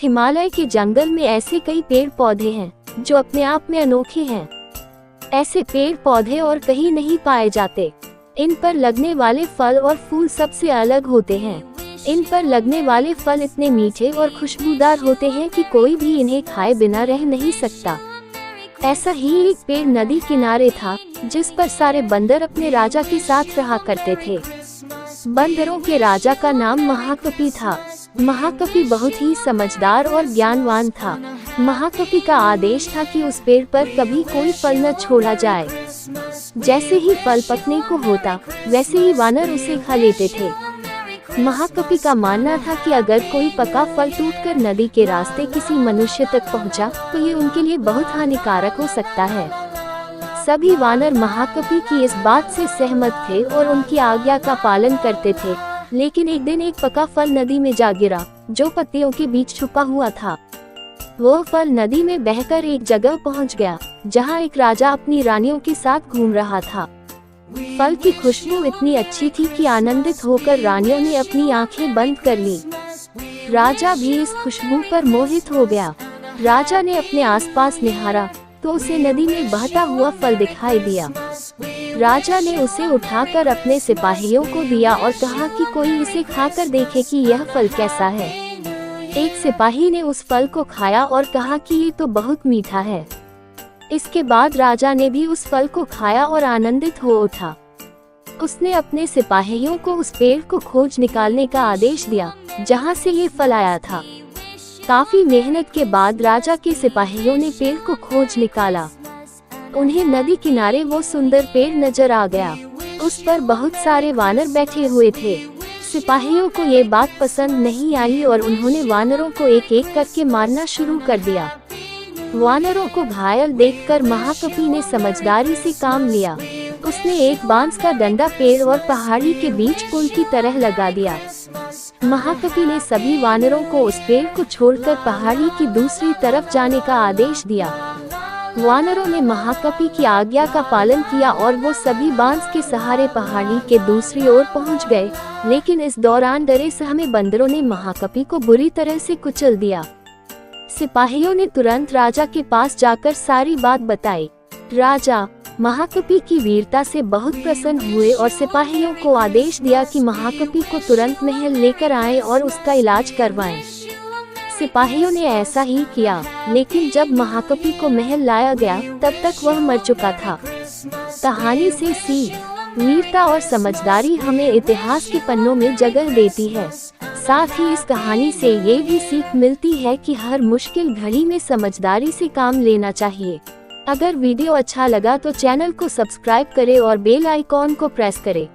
हिमालय के जंगल में ऐसे कई पेड़ पौधे हैं जो अपने आप में अनोखे हैं। ऐसे पेड़ पौधे और कहीं नहीं पाए जाते। इन पर लगने वाले फल और फूल सबसे अलग होते हैं। इन पर लगने वाले फल इतने मीठे और खुशबूदार होते हैं कि कोई भी इन्हें खाए बिना रह नहीं सकता। ऐसा ही एक पेड़ नदी किनारे था जिस पर सारे बंदर अपने राजा के साथ रहा करते थे। बंदरों के राजा का नाम महाकपि था। महाकपि बहुत ही समझदार और ज्ञानवान था। महाकपि का आदेश था कि उस पेड़ पर कभी कोई फल न छोड़ा जाए। जैसे ही फल पकने को होता वैसे ही वानर उसे खा लेते थे। महाकपि का मानना था कि अगर कोई पका फल टूटकर नदी के रास्ते किसी मनुष्य तक पहुंचा तो ये उनके लिए बहुत हानिकारक हो सकता है। सभी वानर महाकपि की इस बात से सहमत थे और उनकी आज्ञा का पालन करते थे। लेकिन एक दिन एक पका फल नदी में जा गिरा जो पत्तियों के बीच छुपा हुआ था। वो फल नदी में बहकर एक जगह पहुंच गया जहां एक राजा अपनी रानियों के साथ घूम रहा था। फल की खुशबू इतनी अच्छी थी कि आनंदित होकर रानियों ने अपनी आंखें बंद कर ली। राजा भी इस खुशबू पर मोहित हो गया। राजा ने अपने आसपास निहारा तो उसे नदी में बहता हुआ फल दिखाई दिया। राजा ने उसे उठाकर अपने सिपाहियों को दिया और कहा कि कोई इसे खाकर देखे कि यह फल कैसा है। एक सिपाही ने उस फल को खाया और कहा कि ये तो बहुत मीठा है। इसके बाद राजा ने भी उस फल को खाया और आनंदित हो उठा। उसने अपने सिपाहियों को उस पेड़ को खोज निकालने का आदेश दिया जहां से ये फल आया था। काफी मेहनत के बाद राजा के सिपाहियों ने पेड़ को खोज निकाला। उन्हें नदी किनारे वो सुंदर पेड़ नजर आ गया। उस पर बहुत सारे वानर बैठे हुए थे। सिपाहियों को ये बात पसंद नहीं आई और उन्होंने वानरों को एक एक करके मारना शुरू कर दिया। वानरों को घायल देखकर महाकपि ने समझदारी से काम लिया। उसने एक बांस का डंडा पेड़ और पहाड़ी के बीच पुल की तरह लगा दिया। महाकपि ने सभी वानरों को उस पेड़ को छोड़कर पहाड़ी की दूसरी तरफ जाने का आदेश दिया। वानरों ने महाकपि की आज्ञा का पालन किया और वो सभी बांस के सहारे पहाड़ी के दूसरी ओर पहुंच गए। लेकिन इस दौरान डरे सहमे बंदरों ने महाकपि को बुरी तरह से कुचल दिया। सिपाहियों ने तुरंत राजा के पास जाकर सारी बात बताई। राजा महाकपि की वीरता से बहुत प्रसन्न हुए और सिपाहियों को आदेश दिया कि महाकपि को तुरंत महल लेकर आएं और उसका इलाज करवाएं। सिपाहियों ने ऐसा ही किया, लेकिन जब महाकपि को महल लाया गया तब तक वह मर चुका था। कहानी से सीख, वीरता और समझदारी हमें इतिहास के पन्नों में जगह देती है। साथ ही इस कहानी से ये भी सीख मिलती है कि हर मुश्किल घड़ी में समझदारी से काम लेना चाहिए। अगर वीडियो अच्छा लगा तो चैनल को सब्सक्राइब करें और बेल आइकॉन को प्रेस करें।